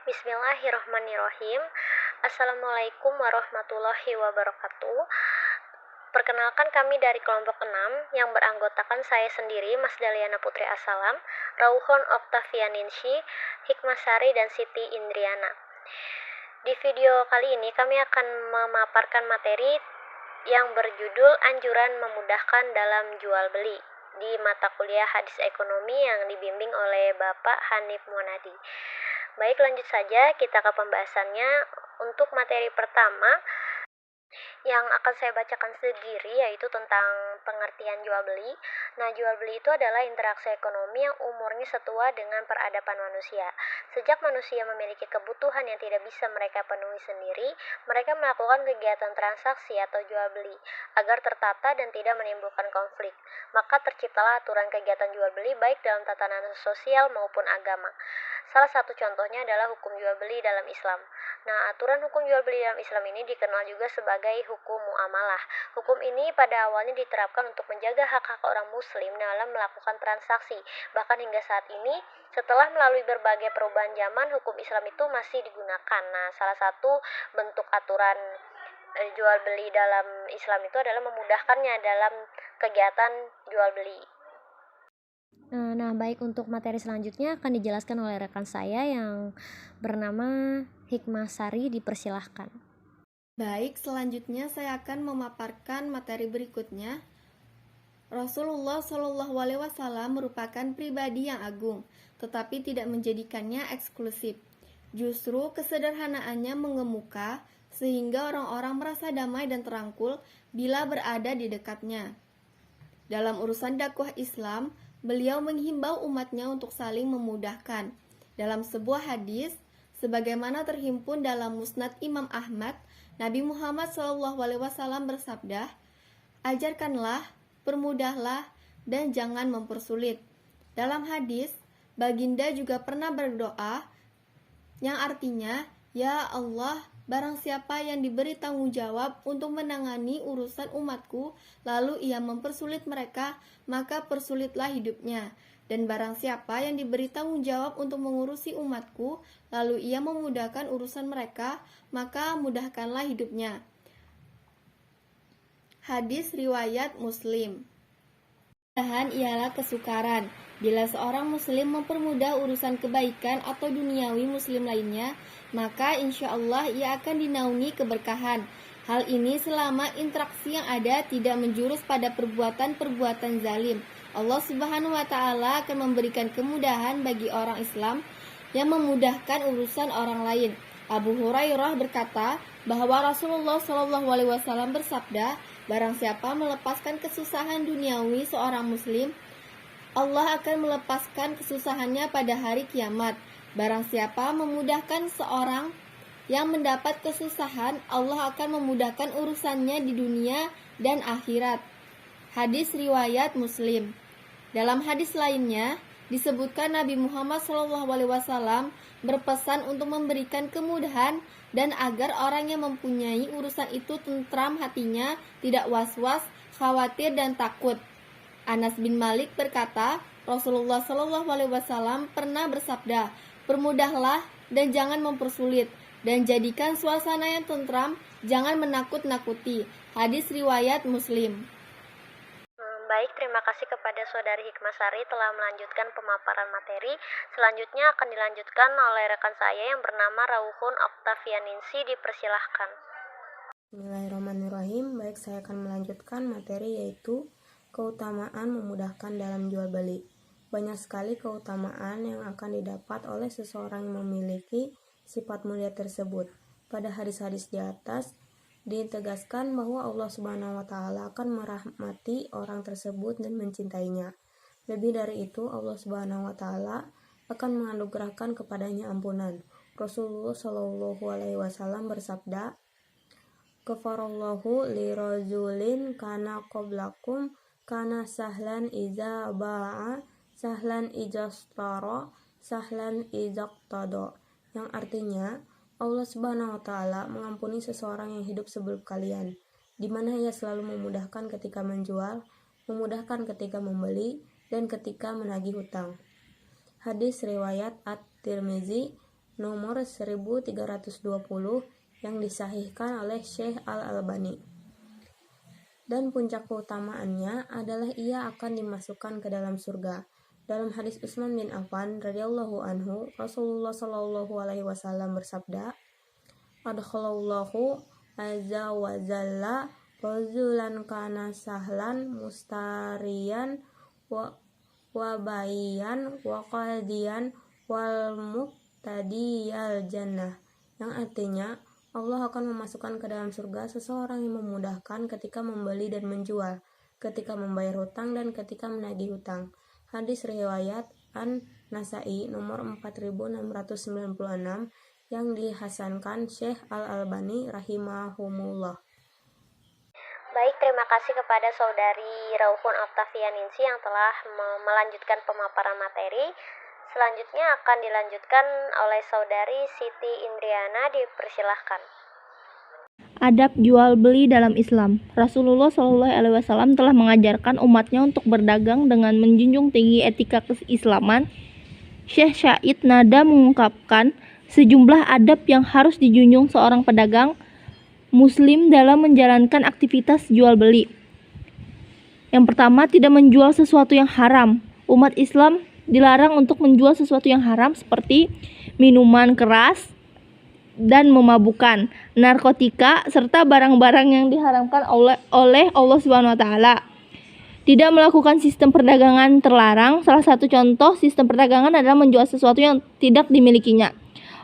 Bismillahirrahmanirrahim. Assalamualaikum warahmatullahi wabarakatuh. Perkenalkan, kami dari kelompok 6 yang beranggotakan saya sendiri, Mas Daliana Putri Assalam, Rauhon Oktavianingsi, Hikmasari, dan Siti Indriana. Di video kali ini kami akan memaparkan materi yang berjudul Anjuran Memudahkan dalam Jual Beli di mata kuliah Hadis Ekonomi yang dibimbing oleh Bapak Hanif Munadi. Baik, lanjut saja kita ke pembahasannya. Untuk materi pertama yang akan saya bacakan sendiri yaitu tentang pengertian jual beli. Nah, jual beli itu adalah interaksi ekonomi yang umurnya setua dengan peradaban manusia. Sejak manusia memiliki kebutuhan yang tidak bisa mereka penuhi sendiri, mereka melakukan kegiatan transaksi atau jual beli agar tertata dan tidak menimbulkan konflik. Maka terciptalah aturan kegiatan jual beli baik dalam tatanan sosial maupun agama. Salah satu contohnya adalah hukum jual beli dalam Islam. Nah, aturan hukum jual beli dalam Islam ini dikenal juga sebagai hukum muamalah. Hukum ini pada awalnya diterapkan untuk menjaga hak-hak orang muslim dalam melakukan transaksi. Bahkan hingga saat ini, setelah melalui berbagai perubahan zaman, hukum Islam itu masih digunakan. Nah, salah satu bentuk aturan jual beli dalam Islam itu adalah memudahkannya dalam kegiatan jual beli. Nah, baik, untuk materi selanjutnya akan dijelaskan oleh rekan saya yang bernama Hikmasari, dipersilahkan. Baik, selanjutnya saya akan memaparkan materi berikutnya. Rasulullah Shallallahu Alaihi Wasallam merupakan pribadi yang agung, tetapi tidak menjadikannya eksklusif. Justru kesederhanaannya mengemuka sehingga orang-orang merasa damai dan terangkul bila berada di dekatnya. Dalam urusan dakwah Islam, beliau menghimbau umatnya untuk saling memudahkan. Dalam sebuah hadis, sebagaimana terhimpun dalam Musnad Imam Ahmad, Nabi Muhammad SAW bersabda, "Ajarkanlah, permudahlah, dan jangan mempersulit." Dalam hadis, baginda juga pernah berdoa yang artinya, "Ya Allah, barang siapa yang diberi tanggung jawab untuk menangani urusan umatku, lalu ia mempersulit mereka, maka persulitlah hidupnya. Dan barang siapa yang diberi tanggung jawab untuk mengurusi umatku, lalu ia memudahkan urusan mereka, maka mudahkanlah hidupnya." Hadis riwayat Muslim. Kemudahan ialah kesukaran. Bila seorang muslim mempermudah urusan kebaikan atau duniawi muslim lainnya, maka insya Allah ia akan dinaungi keberkahan. Hal ini selama interaksi yang ada tidak menjurus pada perbuatan-perbuatan zalim. Allah Subhanahu wa Ta'ala akan memberikan kemudahan bagi orang Islam yang memudahkan urusan orang lain. Abu Hurairah berkata bahwa Rasulullah SAW bersabda, "Barang siapa melepaskan kesusahan duniawi seorang muslim, Allah akan melepaskan kesusahannya pada hari kiamat. Barang siapa memudahkan seorang yang mendapat kesusahan, Allah akan memudahkan urusannya di dunia dan akhirat." Hadis riwayat Muslim. Dalam hadis lainnya disebutkan Nabi Muhammad SAW berpesan untuk memberikan kemudahan dan agar orang yang mempunyai urusan itu tentram hatinya, tidak was-was, khawatir, dan takut. Anas bin Malik berkata, Rasulullah SAW pernah bersabda, "Permudahlah dan jangan mempersulit, dan jadikan suasana yang tentram, jangan menakut-nakuti." Hadis riwayat Muslim. Baik, terima kasih kepada Saudari Hikmasari telah melanjutkan pemaparan materi. Selanjutnya akan dilanjutkan oleh rekan saya yang bernama Rauhun Oktavianingsi, dipersilahkan. Bismillahirrahmanirrahim. Baik, saya akan melanjutkan materi yaitu keutamaan memudahkan dalam jual beli. Banyak sekali keutamaan yang akan didapat oleh seseorang yang memiliki sifat mulia tersebut. Pada hadis-hadis di atas ditegaskan bahwa Allah Subhanahu wa Ta'ala akan merahmati orang tersebut dan mencintainya. Lebih dari itu, Allah Subhanahu wa Ta'ala akan menganugerahkan kepadanya ampunan. Rasulullah Shallallahu Alaihi Wasallam bersabda, "Ghafarallahu li rajulin kana qablakum kana sahlan iza ba'a, sahlan ijastara, sahlan ijaqtada," yang artinya Allah Subhanahu wa Ta'ala mengampuni seseorang yang hidup sebelum kalian, di mana ia selalu memudahkan ketika menjual, memudahkan ketika membeli, dan ketika menagih hutang. Hadis riwayat At-Tirmizi. nomor 1320 yang disahihkan oleh Syekh Al-Albani. Dan puncak keutamaannya adalah ia akan dimasukkan ke dalam surga. Dalam hadis Utsman bin Affan radhiyallahu anhu, Rasulullah shallallahu alaihi wasallam bersabda, "Adkhalallahu azza wa jalla rajulan kana sahlan mustariyan wa bayan wa qadiyan wal muqtadiyal jannah," yang artinya Allah akan memasukkan ke dalam surga seseorang yang memudahkan ketika membeli dan menjual, ketika membayar hutang dan ketika menagih hutang. Hadis riwayat An-Nasai nomor 4696 yang dihasankan Syekh Al-Albani rahimahumullah. Baik, terima kasih kepada Saudari Rauhun Oktavianingsi yang telah melanjutkan pemaparan materi. Selanjutnya akan dilanjutkan oleh Saudari Siti Indriana, dipersilahkan. Adab jual beli dalam Islam. Rasulullah SAW telah mengajarkan umatnya untuk berdagang dengan menjunjung tinggi etika keislaman. Syekh Syahid Nada mengungkapkan sejumlah adab yang harus dijunjung seorang pedagang Muslim dalam menjalankan aktivitas jual beli. Yang pertama, tidak menjual sesuatu yang haram. Umat Islam dilarang untuk menjual sesuatu yang haram seperti minuman keras dan memabukkan, narkotika, serta barang-barang yang diharamkan oleh Allah Subhanahu wa taala. Tidak melakukan sistem perdagangan terlarang. Salah satu contoh sistem perdagangan adalah menjual sesuatu yang tidak dimilikinya.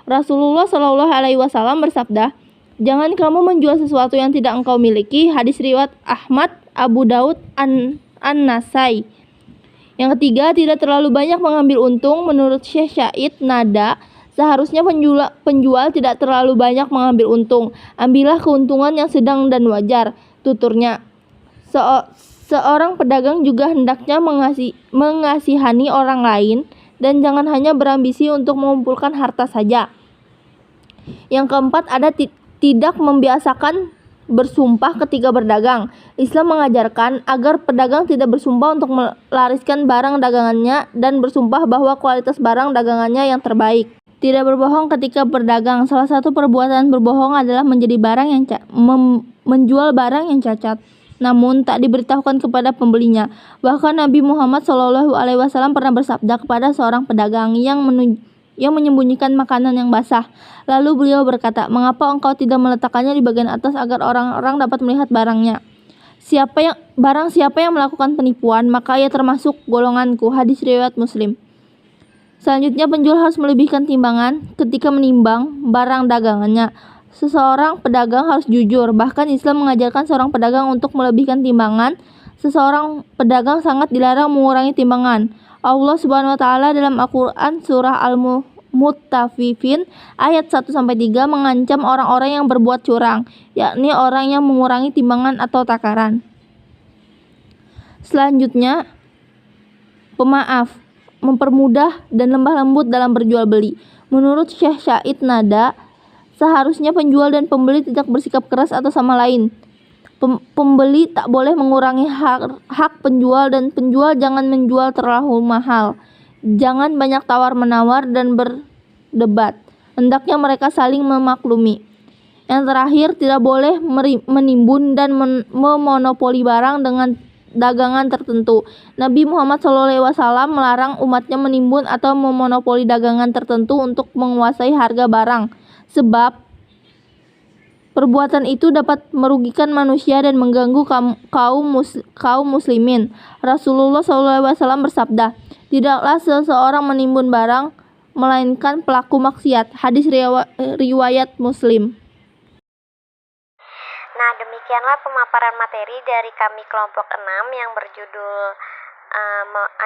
Rasulullah Shallallahu alaihi wasallam bersabda, "Jangan kamu menjual sesuatu yang tidak engkau miliki." Hadis riwayat Ahmad, Abu Daud, An-Nasai. Yang ketiga, tidak terlalu banyak mengambil untung. Menurut Syekh Syahid Nada, seharusnya penjual tidak terlalu banyak mengambil untung. Ambillah keuntungan yang sedang dan wajar, tuturnya. Seorang pedagang juga hendaknya mengasihani orang lain dan jangan hanya berambisi untuk mengumpulkan harta saja. Yang keempat, ada tidak membiasakan bersumpah ketika berdagang. Islam mengajarkan agar pedagang tidak bersumpah untuk melariskan barang dagangannya dan bersumpah bahwa kualitas barang dagangannya yang terbaik. Tidak berbohong ketika berdagang. Salah satu perbuatan berbohong adalah menjual barang yang cacat, namun tak diberitahukan kepada pembelinya. Bahkan Nabi Muhammad SAW pernah bersabda kepada seorang pedagang yang menyembunyikan makanan yang basah. Lalu beliau berkata, "Mengapa engkau tidak meletakkannya di bagian atas agar orang-orang dapat melihat barangnya? Siapa yang melakukan penipuan, maka ia termasuk golonganku." Hadis riwayat Muslim. Selanjutnya, penjual harus melebihkan timbangan ketika menimbang barang dagangannya. Seseorang pedagang harus jujur. Bahkan Islam mengajarkan seorang pedagang untuk melebihkan timbangan. Seseorang pedagang sangat dilarang mengurangi timbangan. Allah Subhanahu wa taala dalam Al-Qur'an surah Al-Mutaffifin ayat 1-3 mengancam orang-orang yang berbuat curang, yakni orang yang mengurangi timbangan atau takaran. Selanjutnya, pemaaf, mempermudah dan lemah lembut dalam berjual beli. Menurut Syekh Syahid Nada, seharusnya penjual dan pembeli tidak bersikap keras atau sama lain. Pembeli tak boleh mengurangi hak penjual dan penjual jangan menjual terlalu mahal. Jangan banyak tawar-menawar dan berdebat. Hendaknya mereka saling memaklumi. Yang terakhir, tidak boleh menimbun dan memonopoli barang dengan dagangan tertentu. Nabi Muhammad SAW melarang umatnya menimbun atau memonopoli dagangan tertentu untuk menguasai harga barang, sebab perbuatan itu dapat merugikan manusia dan mengganggu kaum muslimin. Rasulullah SAW bersabda, "Tidaklah seseorang menimbun barang melainkan pelaku maksiat." Hadis riwayat Muslim. Nah, demikianlah pemaparan materi dari kami kelompok 6 yang berjudul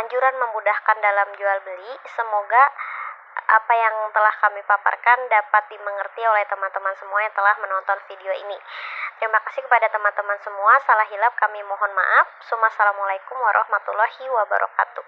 anjuran memudahkan dalam jual beli. Semoga apa yang telah kami paparkan dapat dimengerti oleh teman-teman semua yang telah menonton video ini. Terima kasih kepada teman-teman semua. Salah hilap kami mohon maaf. Assalamualaikum warahmatullahi wabarakatuh.